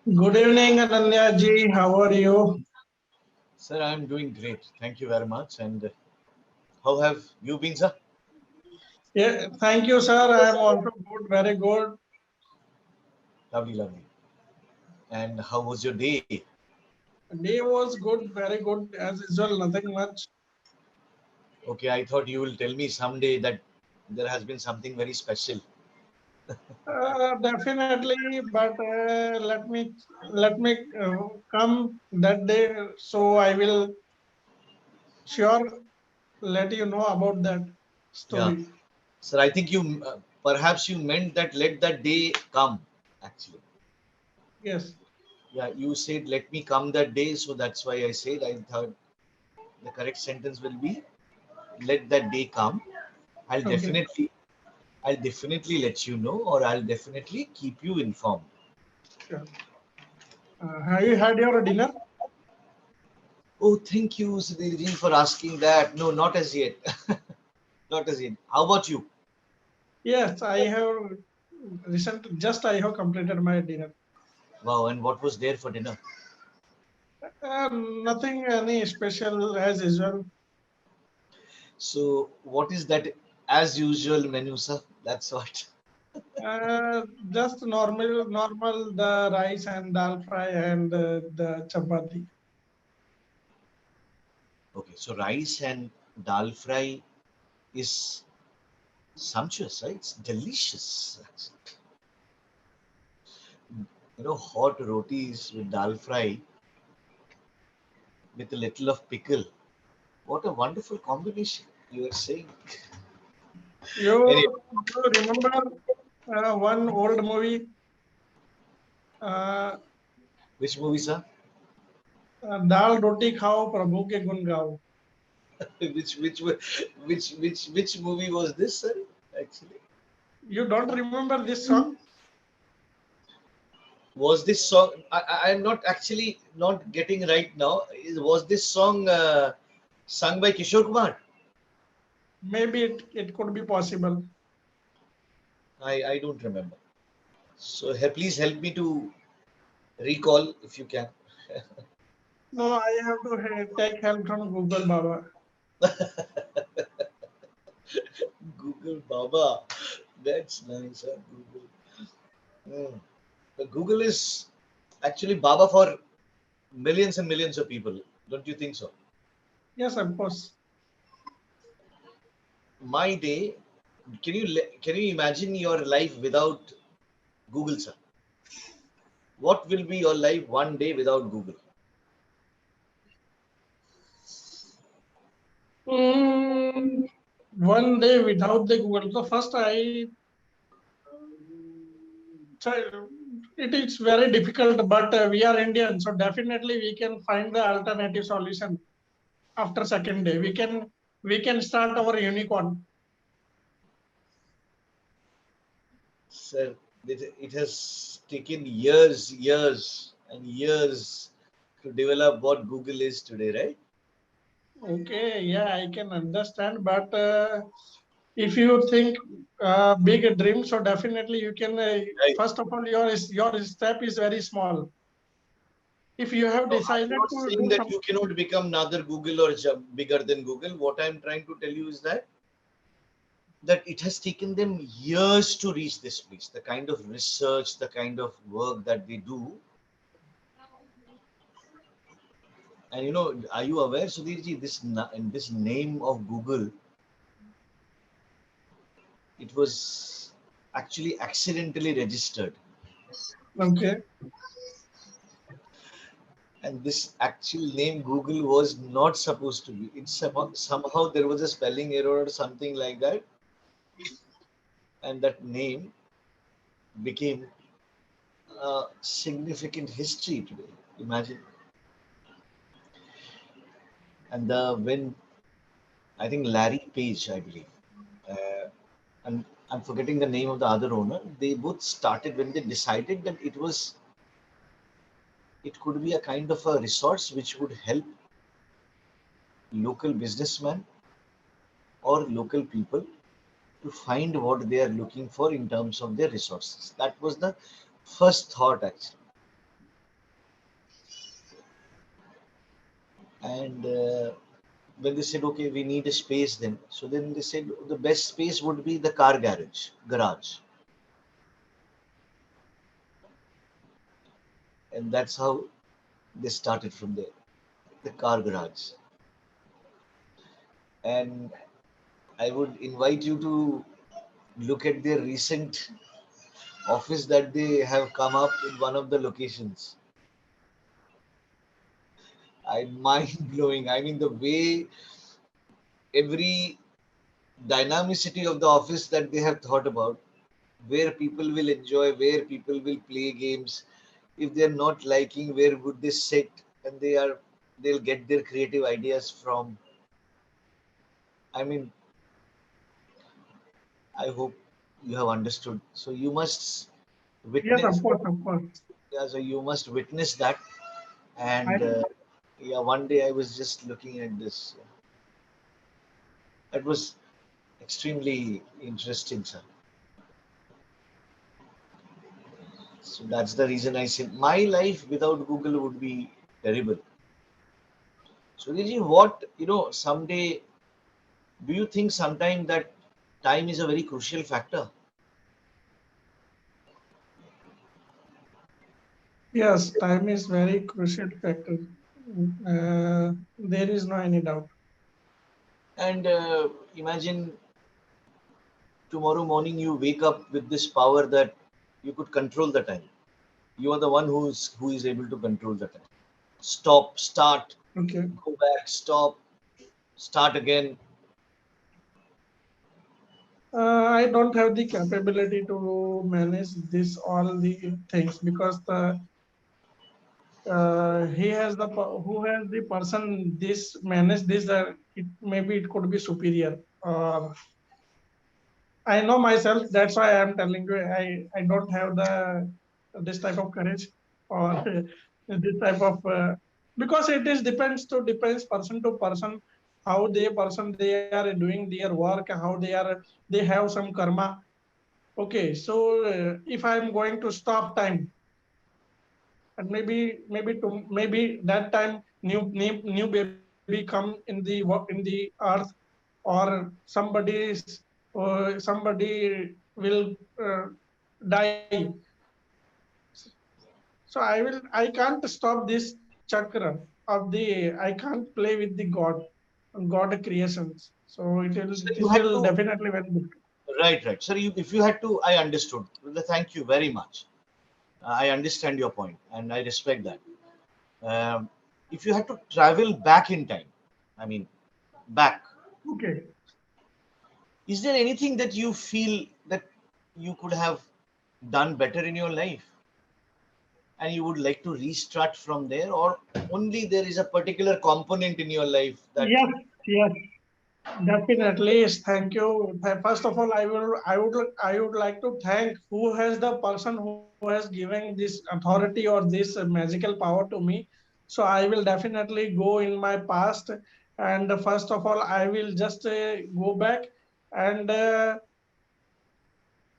Good evening, Ananya ji. How are you? Sir, I am doing great. Thank you very much. And how have you been, sir? Yeah, thank you, sir. I am also good, very good. Lovely, lovely. And how was your day? Day was good, very good as usual. Nothing much. Okay, I thought you will tell me someday that there has been something very special. Definitely, but let me come that day. So I will sure let you know about that Yeah. story. Sir, I think you perhaps you meant that let that day come, actually. Yes. Yeah, you said let me come that day. So that's why I said I thought the correct sentence will be let that day come. I'll Okay. definitely I'll definitely let you know, or I'll definitely keep you informed. Sure. Have you had your dinner? Oh, thank you, Sudhirji, for asking that. No, not as yet. Not as yet. How about you? Yes, I have just I have completed my dinner. Wow, and what was there for dinner? Nothing any special as usual. So, what is that as usual menu, sir? That's what. Just normal the rice and dal fry and the chapati. Okay, so rice and dal fry is sumptuous, right? It's delicious. Hot rotis with dal fry with a little of pickle. What a wonderful combination you are saying. Anyway, You remember one old movie, uh, which movie, sir? दाल रोटी खाओ प्रभु के गुण गाओ. Which movie was this, sir? Actually, You don't remember this song? was this song? I am not actually not getting right now. Was this song sung by Kishore Kumar? Maybe it could be possible. I don't remember. So please help me to recall if you can. No, I have to take help from Google Baba. Google Baba, that's nice. Huh? Google. Hmm. Google is actually Baba for millions and millions of people. Don't you think so? Yes, of course. My day. Can you imagine your life without Google, sir? What will be your life one day without Google? Mm, one day without the Google. So first I so it is very difficult, but we are Indian, so definitely we can find the alternative solution after second day. We can start our unicorn. Sir, it has taken years and years to develop what Google is today, right? Okay, yeah, I can understand, but if you think big dream, so definitely you can. Right. First of all, your step is very small. If you have No, I'm decided not to saying do that something, you cannot become another Google or bigger than Google. What I'm trying to tell you is that it has taken them years to reach this place. The kind of research, the kind of work that they do. And are you aware, Sudhirji, this name of Google, it was actually accidentally registered. okay, And this actual name Google was not supposed to be. It's somehow there was a spelling error or something like that, and that name became a significant history today. Imagine. And when I think Larry Page, I believe, uh, and I'm forgetting the name of the other owner. They both started when they decided that it could be a kind of a resource which would help local businessmen or local people to find what they are looking for in terms of their resources. That was the first thought, actually. And when they said, okay, we need a space then. So then they said the best space would be the car garage. And that's how they started from there, the car garage. And I would invite you to look at their recent office that they have come up in one of the locations. I mind blowing. I mean, the way every dynamicity of the office that they have thought about, where people will enjoy, where people will play games. If they're not liking, where would they sit? And they'll get their creative ideas from. I mean, I hope you have understood. So you must Yes, witness. of course. Yeah, so you must witness that. And I, yeah, one day I was just looking at this. That was extremely interesting, sir. So that's the reason I said my life without Google would be terrible. So, Riji, what, someday, do you think sometime that time is a very crucial factor? yes, time is very crucial factor. There is no any doubt. And imagine tomorrow morning you wake up with this power that you could control the time. You are the one who is able to control the time. Stop, start, Okay. go back, stop, start again. I don't have the capability to manage this all the things because he has who has the person this manage this it maybe it could be superior. I know myself. That's why I am telling you. I don't have this type of courage or this type of because it is depends person to person how they are doing their work, how they have some karma. Okay, so if I am going to stop time, and maybe that time new baby come in the in the earth, or somebody will die. So I can't stop this chakra of the I can't play with the God creations. So So you it had will to, definitely very difficult. right, right. So if you had to, I understood. Thank you very much. I understand your point and I respect that. Um, if you had to travel back in time, I mean, back, Okay. is there anything that you feel that you could have done better in your life and you would like to restart from there, or only there is a particular component in your life that, Yes, yes. Definitely, thank you. First of all, I would like to thank who has the person who has given this authority or this magical power to me. So I will definitely go in my past, and first of all, I will just go back, and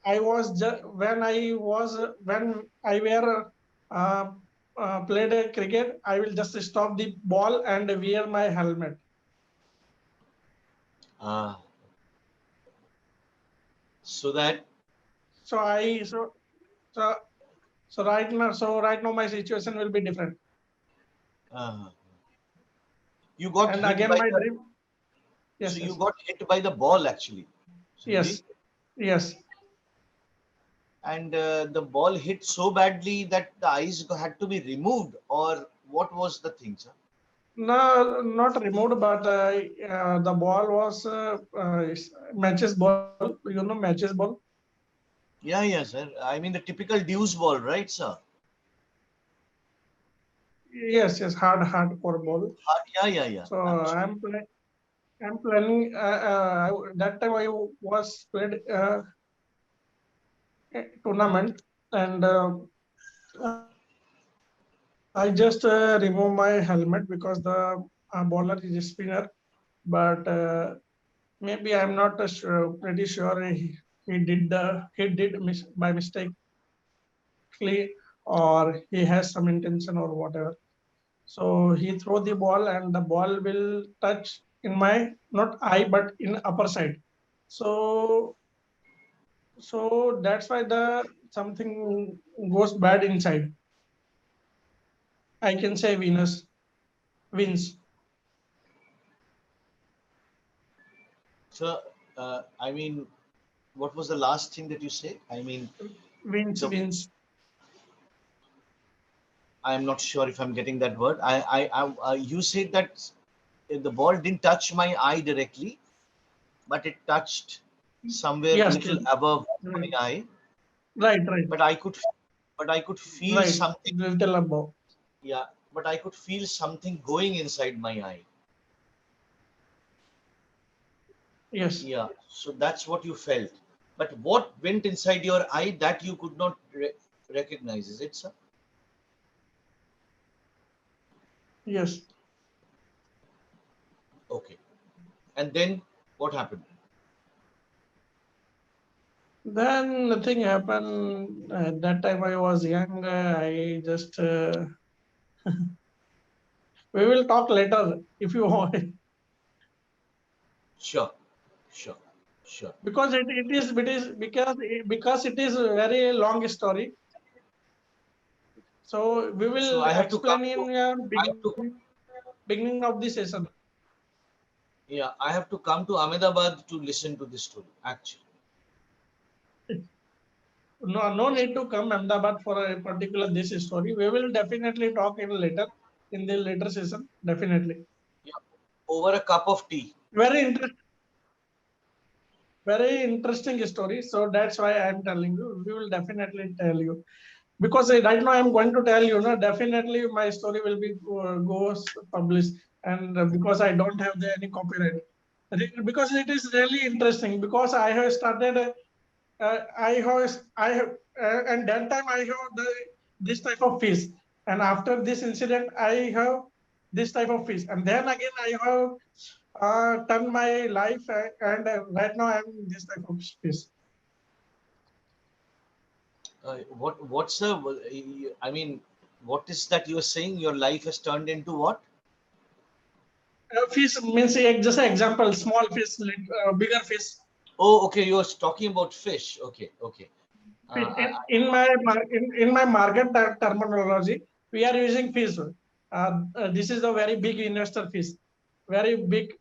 I was just when I were uh, played a cricket. I will just stop the ball and wear my helmet. uh, so that So I so right now my situation will be different. uh, you got And hit again by my the, dream. so Yes, you yes, got hit by the ball actually, Sriji, yes, yes. and the ball hit so badly that the eyes had to be removed, or what was the thing, sir? No, not removed, but the ball was matches ball. You know matches ball. Yeah, yeah, sir. I mean the typical deuce ball, right, sir? Yes, yes, hard for ball. Yeah, yeah, yeah. So I'm sure. I'm planning. That time I was played a tournament, and I just remove my helmet because the bowler is a spinner. But maybe I'm not pretty sure he did by mistakenly, or he has some intention or whatever. So he throw the ball and the ball will touch in my not eye but in upper side. So that's why the something goes bad inside. I can say Venus wins. So, I mean, what was the last thing that you said? I mean, Wins the wins. I'm not sure if I'm getting that word. You said that the ball didn't touch my eye directly, but it touched somewhere a Yes, little yes. above my Right, eye. right, right. But I could, but I could feel Right. something. Little above. Yeah, but I could feel something going inside my eye. Yes, Yeah, so that's what you felt. But what went inside your eye that you could not recognize, is it, sir? yes. Okay. And then what happened? Then nothing happened. At that time I was young. I just we will talk later if you want, Sure, sure, sure. because it is because it is a very long story. So we So will I have to come explain to, in I have to, beginning of the session. yeah, I have to come to Ahmedabad to listen to this story, actually. No, no need to come Ahmedabad for a particular this story. We will definitely talk in the later session. Definitely. Yeah, over a cup of tea. Very interesting. Very interesting story. So that's why I'm telling you. We will definitely tell you because right now I'm going to tell you. No, definitely my story will be goes published, and because I don't have any copyright. Because it is really interesting. Because I have started. I have, and that time I have this type of fish, and after this incident, I have this type of fish, and then again I have turned my life, and right now I'm this type of fish. What's the, I mean, what is that you're saying? Your life has turned into what? Fish means just an example, small fish, bigger fish. Oh, okay. You're talking about fish. Okay, okay. Fish I, in my market terminology, we are using fish. This is a very big investor fish, very big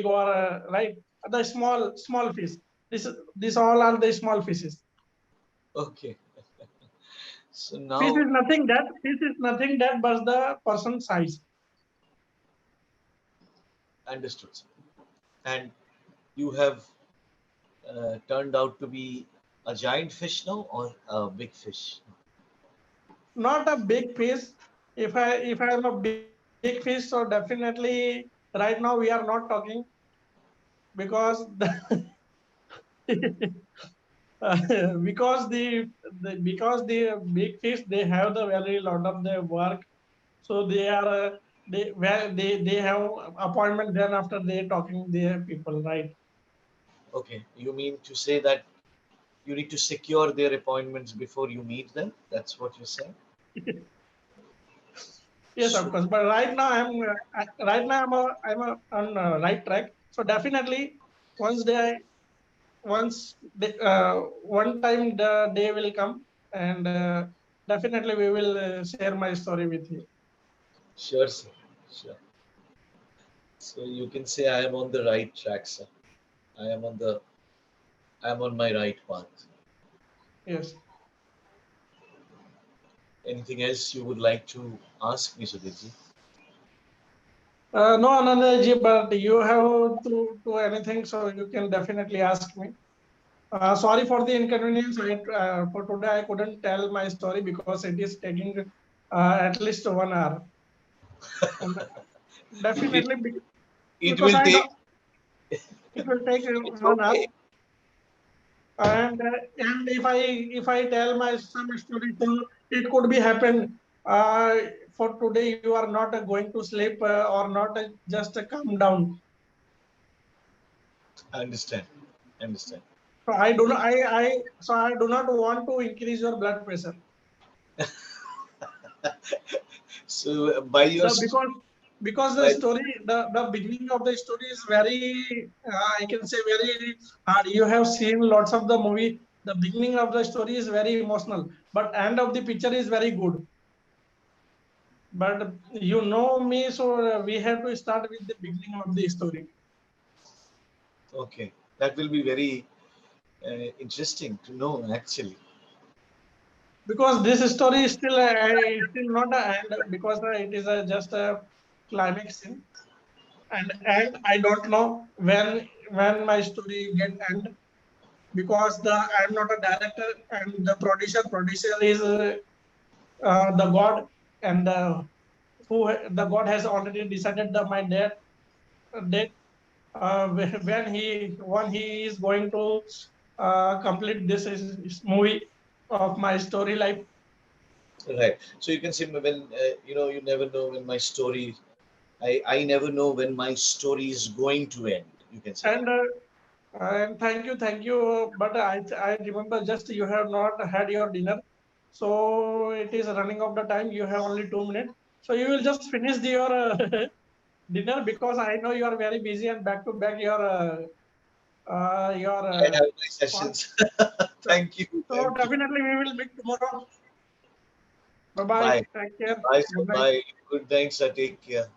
or right. The small fish. This all are the small fishes. okay. So Fish now is nothing that fish is nothing that but the person size. understood, sir. And you have turned out to be a giant fish now or a big fish? Not a big fish. If I am a big fish, so definitely right now we are not talking because because because the big fish they have the very lot of their work, so they are they have appointment then after they talking their people, right? Okay, you mean to say that you need to secure their appointments before you meet them? That's what you're saying? Yes, of So, course. But right now right now on right track. So definitely once they one time the day will come, and definitely we will share my story with you. sure, sir. Sure. So you can say I am on the right track, sir. I am on the I am on my right path. Yes. Anything else you would like to ask me, Sudhirji? No, Anandaji, but you have to anything, so you can definitely ask me. Sorry for the inconvenience. For today, I couldn't tell my story because it is taking at least 1 hour. And It definitely it because will I take. don't, it will take It's 1 hour. okay. And if I tell my some story, so it could be happen. For today, you are not going to sleep or not just calm down. I understand. I understand. So I do not. So I do not want to increase your blood pressure. So by your The because the by, story, the beginning of the story is very, I can say very hard. You have seen lots of the movie. The beginning of the story is very emotional, but end of the picture is very good. But you know me, so we have to start with the beginning of the story. okay, that will be very interesting to know actually. Because this story is still not a end, because it is just a climax scene, and I don't know when my story get end, because the I'm not a director, and the producer is the god, and the god has already decided my date, when he is going to complete this movie of my story life. Right. So you can say when you never know when my story. I never know when my story is going to end. You can say that. And thank you. But I remember just you have not had your dinner, so it is running of the time. You have only 2 minutes, so you will just finish your dinner, because I know you are very busy and back to back your I have my work. sessions. So, Thank you. so Thank you. definitely we will meet tomorrow. Bye bye. Bye. Take care. Bye, sir. Good night. Bye. Good night, sir. Take care.